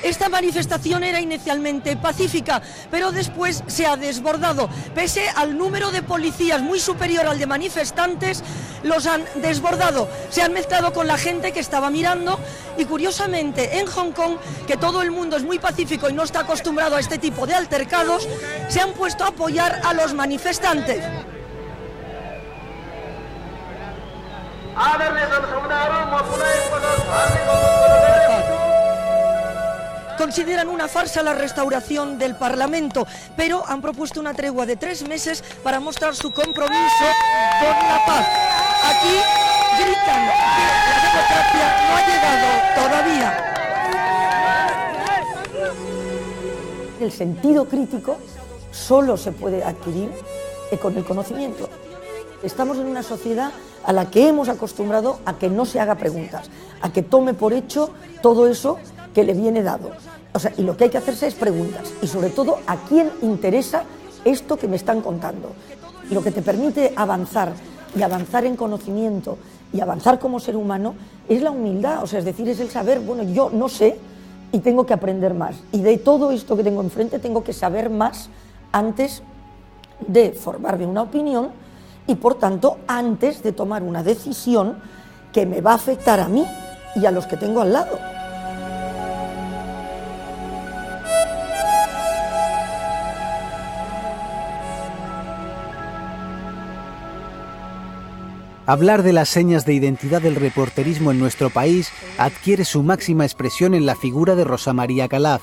Esta manifestación era inicialmente pacífica, pero después se ha desbordado. Pese al número de policías muy superior al de manifestantes, los han desbordado. Se han mezclado con la gente que estaba mirando y, curiosamente, en Hong Kong, que todo el mundo es muy pacífico y no está acostumbrado a este tipo de altercados, se han puesto a apoyar a los manifestantes. Consideran una farsa la restauración del Parlamento, pero han propuesto una tregua de 3 meses para mostrar su compromiso con la paz. Aquí gritan que la democracia no ha llegado todavía. El sentido crítico solo se puede adquirir con el conocimiento. Estamos en una sociedad a la que hemos acostumbrado a que no se haga preguntas, a que tome por hecho todo eso que le viene dado. O sea, y lo que hay que hacerse es preguntas, y sobre todo a quién interesa esto que me están contando. Y lo que te permite avanzar, y avanzar en conocimiento, y avanzar como ser humano, es la humildad, o sea, es decir, es el saber, bueno, yo no sé y tengo que aprender más. Y de todo esto que tengo enfrente tengo que saber más antes de formarme una opinión y, por tanto, antes de tomar una decisión que me va a afectar a mí y a los que tengo al lado. Hablar de las señas de identidad del reporterismo en nuestro país adquiere su máxima expresión en la figura de Rosa María Calaf.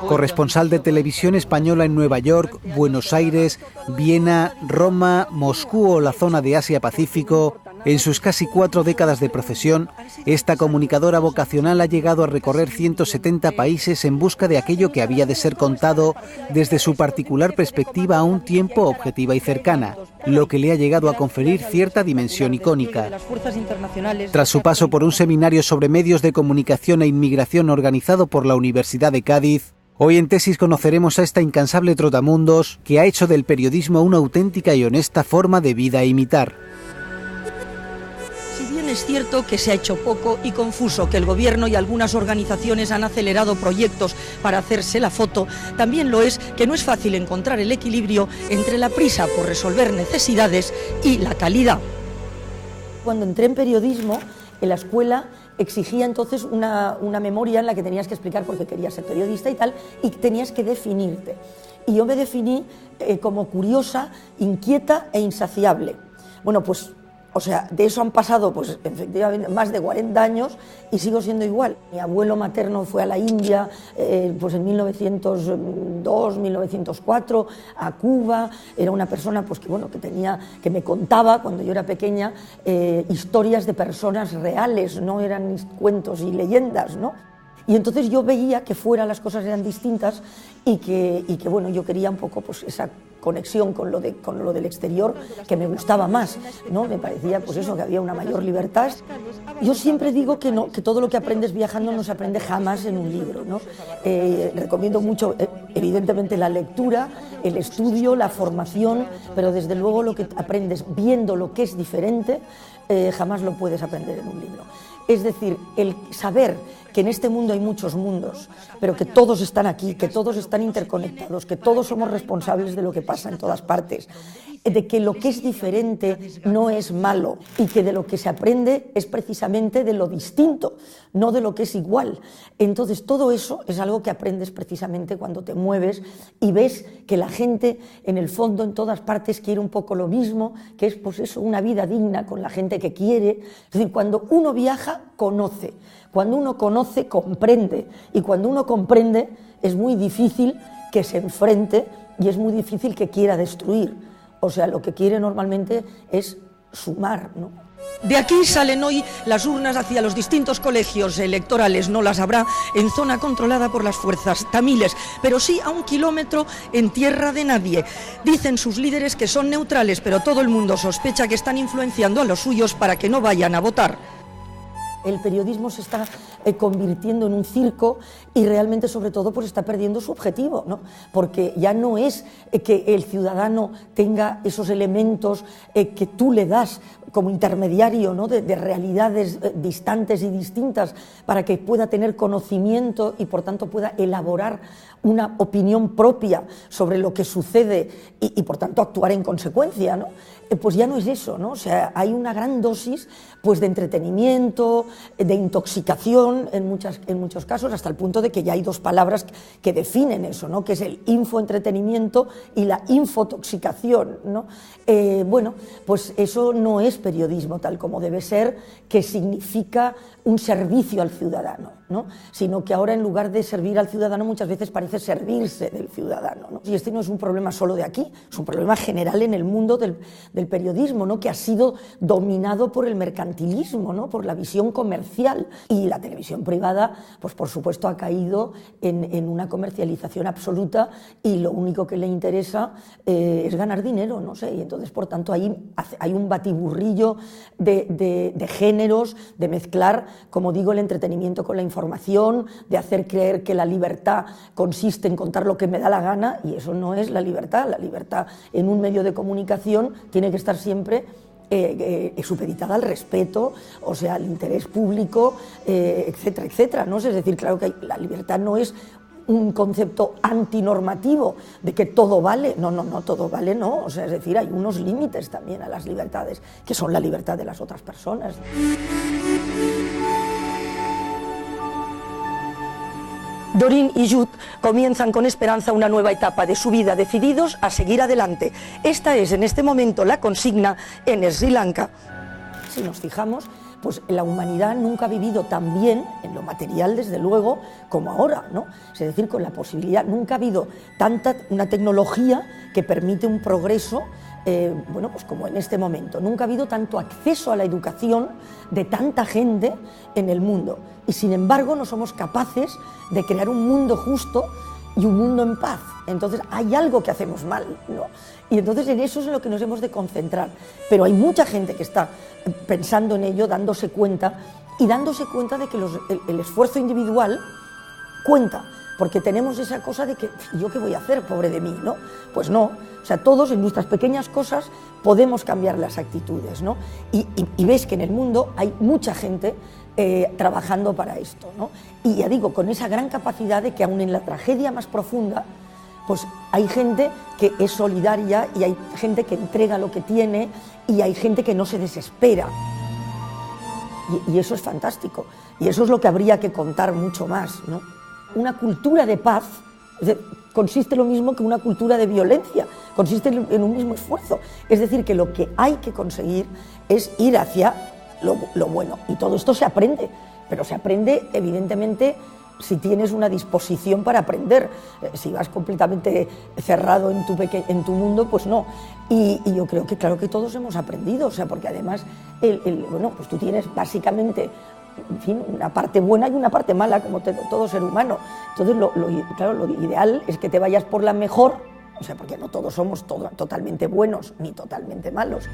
Corresponsal de televisión española en Nueva York, Buenos Aires, Viena, Roma, Moscú o la zona de Asia-Pacífico, en sus casi 4 décadas de profesión, esta comunicadora vocacional ha llegado a recorrer 170 países en busca de aquello que había de ser contado desde su particular perspectiva a un tiempo objetiva y cercana, lo que le ha llegado a conferir cierta dimensión icónica. Tras su paso por un seminario sobre medios de comunicación e inmigración organizado por la Universidad de Cádiz, hoy en Tesis conoceremos a esta incansable trotamundos que ha hecho del periodismo una auténtica y honesta forma de vida a imitar. Es cierto que se ha hecho poco y confuso, que el gobierno y algunas organizaciones han acelerado proyectos para hacerse la foto, también lo es que no es fácil encontrar el equilibrio entre la prisa por resolver necesidades y la calidad. Cuando entré en periodismo, en la escuela exigía entonces una memoria en la que tenías que explicar por qué querías ser periodista y tal, y tenías que definirte. Y yo me definí como curiosa, inquieta e insaciable. Bueno, pues o sea, de eso han pasado, pues efectivamente, más de 40 años y sigo siendo igual. Mi abuelo materno fue a la India, pues en 1902, 1904, a Cuba. Era una persona, pues que bueno, que me contaba cuando yo era pequeña historias de personas reales, no eran cuentos y leyendas, ¿no? Y entonces yo veía que fuera las cosas eran distintas y que bueno, yo quería un poco pues esa conexión con lo del exterior que me gustaba más, ¿no? Me parecía pues eso, que había una mayor libertad. Yo siempre digo que no, que todo lo que aprendes viajando no se aprende jamás en un libro, ¿no? Recomiendo mucho, evidentemente, la lectura, el estudio, la formación, pero desde luego lo que aprendes viendo lo que es diferente, jamás lo puedes aprender en un libro. Es decir, el saber que en este mundo hay muchos mundos, pero que todos están aquí, que todos están interconectados, que todos somos responsables de lo que pasa en todas partes, de que lo que es diferente no es malo y que de lo que se aprende es precisamente de lo distinto, no de lo que es igual. Entonces todo eso es algo que aprendes precisamente cuando te mueves y ves que la gente en el fondo en todas partes quiere un poco lo mismo, que es pues eso, una vida digna con la gente que quiere. Es decir, cuando uno viaja, conoce. Cuando uno conoce, comprende. Y cuando uno comprende, es muy difícil que se enfrente y es muy difícil que quiera destruir. O sea, lo que quiere normalmente es sumar, ¿no? De aquí salen hoy las urnas hacia los distintos colegios electorales. No las habrá en zona controlada por las fuerzas tamiles, pero sí a 1 kilómetro en tierra de nadie. Dicen sus líderes que son neutrales, pero todo el mundo sospecha que están influenciando a los suyos para que no vayan a votar. El periodismo se está convirtiendo en un circo y realmente, sobre todo, pues está perdiendo su objetivo, ¿no? Porque ya no es que el ciudadano tenga esos elementos que tú le das como intermediario, ¿no? de realidades distantes y distintas para que pueda tener conocimiento y por tanto pueda elaborar una opinión propia sobre lo que sucede y por tanto actuar en consecuencia, ¿no? Pues ya no es eso, ¿no? O sea, hay una gran dosis pues de entretenimiento, de intoxicación en muchos casos, hasta el punto de que ya hay dos palabras que definen eso, ¿no? Que es el infoentretenimiento y la infotoxicación, ¿no? Bueno, pues eso no es periodismo tal como debe ser, que significa un servicio al ciudadano, ¿no? Sino que ahora, en lugar de servir al ciudadano, muchas veces parece servirse del ciudadano, ¿no? Y este no es un problema solo de aquí, es un problema general en el mundo del periodismo, ¿no? Que ha sido dominado por el mercantilismo, ¿no? Por la visión comercial, y la televisión privada, pues por supuesto ha caído en una comercialización absoluta y lo único que le interesa es ganar dinero, no sé, y entonces por tanto hay un batiburrillo de géneros, de mezclar, como digo, el entretenimiento con la información, de hacer creer que la libertad consiste en contar lo que me da la gana, y eso no es la libertad en un medio de comunicación tiene que estar siempre supeditada al respeto, o sea, al interés público, etcétera, etcétera, ¿no? Es decir, claro que la libertad no es un concepto antinormativo de que todo vale, no, todo vale no, o sea, es decir, hay unos límites también a las libertades, que son la libertad de las otras personas. Doreen y Jude comienzan con esperanza una nueva etapa de su vida, decididos a seguir adelante. Esta es en este momento la consigna en Sri Lanka. Si nos fijamos, pues la humanidad nunca ha vivido tan bien, en lo material desde luego, como ahora, ¿no? Es decir, con la posibilidad, nunca ha habido una tecnología que permite un progreso, bueno, pues como en este momento. Nunca ha habido tanto acceso a la educación de tanta gente en el mundo. Y sin embargo no somos capaces de crear un mundo justo y un mundo en paz. Entonces hay algo que hacemos mal, ¿no? Y entonces en eso es en lo que nos hemos de concentrar. Pero hay mucha gente que está pensando en ello, dándose cuenta de que el esfuerzo individual cuenta, porque tenemos esa cosa de que ¿yo qué voy a hacer, pobre de mí?, ¿no? Pues no, o sea, todos en nuestras pequeñas cosas podemos cambiar las actitudes, ¿no? Y ves que en el mundo hay mucha gente trabajando para esto, ¿no? Y ya digo, con esa gran capacidad de que aún en la tragedia más profunda, pues hay gente que es solidaria y hay gente que entrega lo que tiene y hay gente que no se desespera. Y eso es fantástico. Y eso es lo que habría que contar mucho más, ¿no? Una cultura de paz consiste lo mismo que una cultura de violencia, consiste en un mismo esfuerzo. Es decir, que lo que hay que conseguir es ir hacia lo bueno. Y todo esto se aprende, pero se aprende evidentemente si tienes una disposición para aprender. Si vas completamente cerrado en tu mundo, pues no. Y yo creo que claro que todos hemos aprendido, o sea, porque además bueno, pues tú tienes básicamente, en fin, una parte buena y una parte mala, como todo ser humano. Entonces, claro, lo ideal es que te vayas por la mejor, o sea, porque no todos somos totalmente buenos ni totalmente malos.